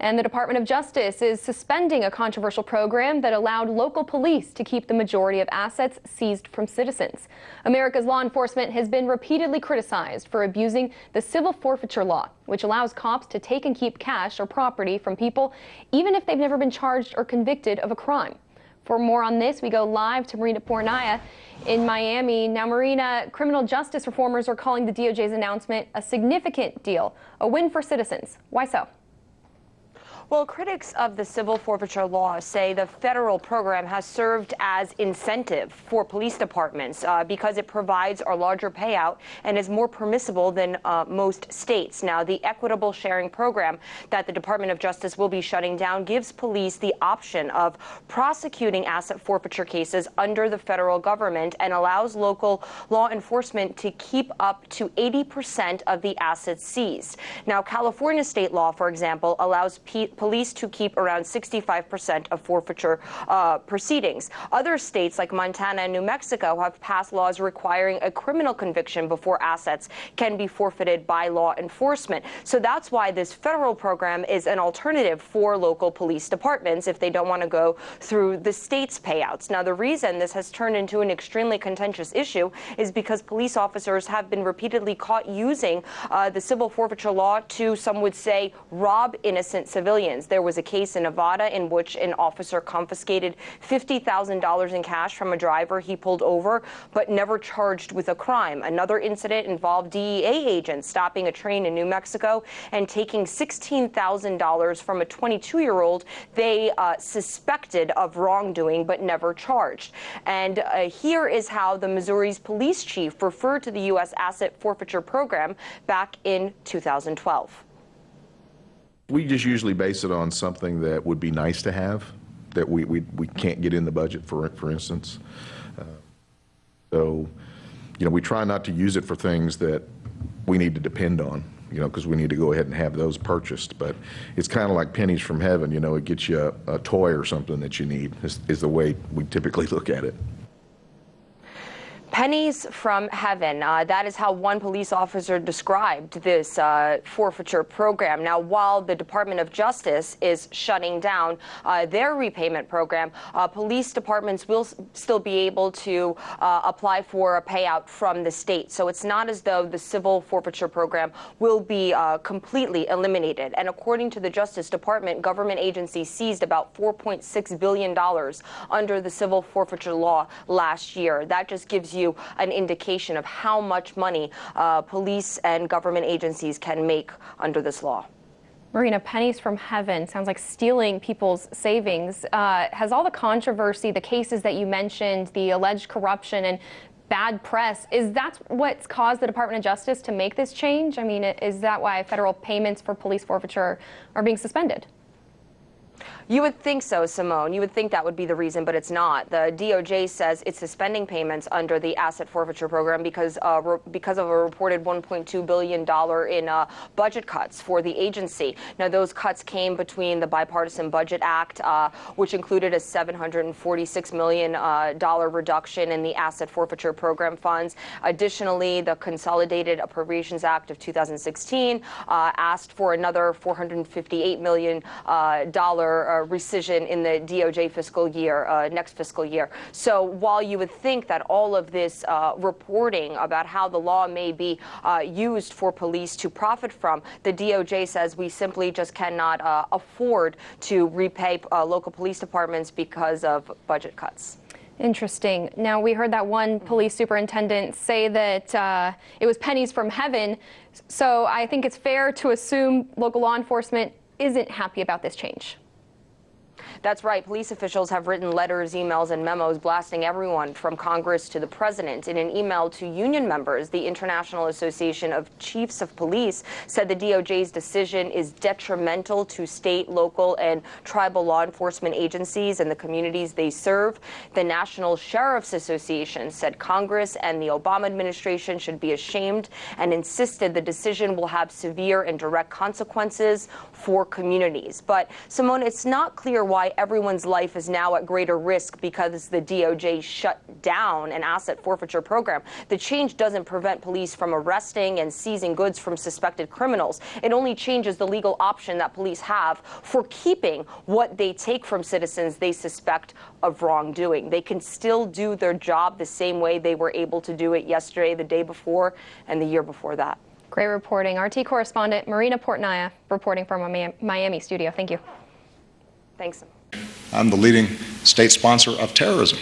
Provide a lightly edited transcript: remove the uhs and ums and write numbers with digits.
And the Department of Justice is suspending a controversial program that allowed local police to keep the majority of assets seized from citizens. America's law enforcement has been repeatedly criticized for abusing the civil forfeiture law, which allows cops to take and keep cash or property from people, even if they've never been charged or convicted of a crime. For more on this, we go live to Marina Pornaya in Miami. Now, Marina, criminal justice reformers are calling the DOJ's announcement a significant deal, a win for citizens. Why so? Well, critics of the civil forfeiture law say the federal program has served as incentive for police departments because it provides a larger payout and is more permissible than most states. Now, the equitable sharing program that the Department of Justice will be shutting down gives police the option of prosecuting asset forfeiture cases under the federal government and allows local law enforcement to keep up to 80% of the assets seized. Now, California state law, for example, allows police to keep around 65% of forfeiture proceedings. Other states like Montana and New Mexico have passed laws requiring a criminal conviction before assets can be forfeited by law enforcement. So that's why this federal program is an alternative for local police departments if they don't want to go through the state's payouts. Now, the reason this has turned into an extremely contentious issue is because police officers have been repeatedly caught using the civil forfeiture law to, some would say, rob innocent civilians. There was a case in Nevada in which an officer confiscated $50,000 in cash from a driver he pulled over, but never charged with a crime. Another incident involved DEA agents stopping a train in New Mexico and taking $16,000 from a 22-year-old they suspected of wrongdoing but never charged. And here is how the Missouri's police chief referred to the U.S. asset forfeiture program back in 2012. We just usually base it on something that would be nice to have, that we can't get in the budget, for instance. So, we try not to use it for things that we need to depend on, because we need to go ahead and have those purchased. But it's kind of like pennies from heaven, it gets you a toy or something that you need, is the way we typically look at it. Pennies from heaven. That is how one police officer described this forfeiture program. Now, while the Department of Justice is shutting down their repayment program, police departments will still be able to apply for a payout from the state. So it's not as though the civil forfeiture program will be completely eliminated. And according to the Justice Department, government agencies seized about $4.6 billion under the civil forfeiture law last year. That just gives you an indication of how much money police and government agencies can make under this law. Marina, pennies from heaven sounds like stealing people's savings. Has all the controversy, the cases that you mentioned, the alleged corruption and bad press, is that what's caused the Department of Justice to make this change? I mean, is that why federal payments for police forfeiture are being suspended? You would think so, Simone. You would think that would be the reason, but it's not. The DOJ says it's suspending payments under the asset forfeiture program because of a reported $1.2 billion in budget cuts for the agency. Now, those cuts came between the Bipartisan Budget Act, which included a $746 million reduction in the asset forfeiture program funds. Additionally, the Consolidated Appropriations Act of 2016 asked for another $458 million rescission in the DOJ fiscal year, next fiscal year. So while you would think that all of this reporting about how the law may be used for police to profit from, the DOJ says we simply just cannot afford to repay local police departments because of budget cuts. Interesting. Now, we heard that one police superintendent say that it was pennies from heaven. So I think it's fair to assume local law enforcement isn't happy about this change. That's right. Police officials have written letters, emails, and memos blasting everyone from Congress to the president. In an email to union members, the International Association of Chiefs of Police said the DOJ's decision is detrimental to state, local, and tribal law enforcement agencies and the communities they serve. The National Sheriff's Association said Congress and the Obama administration should be ashamed and insisted the decision will have severe and direct consequences for communities. But, Simone, it's not clear why everyone's life is now at greater risk because the DOJ shut down an asset forfeiture program. The change doesn't prevent police from arresting and seizing goods from suspected criminals. It only changes the legal option that police have for keeping what they take from citizens they suspect of wrongdoing. They can still do their job the same way they were able to do it yesterday, the day before, and the year before that. Great reporting. RT correspondent Marina Portnaya reporting from our Miami studio. Thank you. Thanks. I'm the leading state sponsor of terrorism.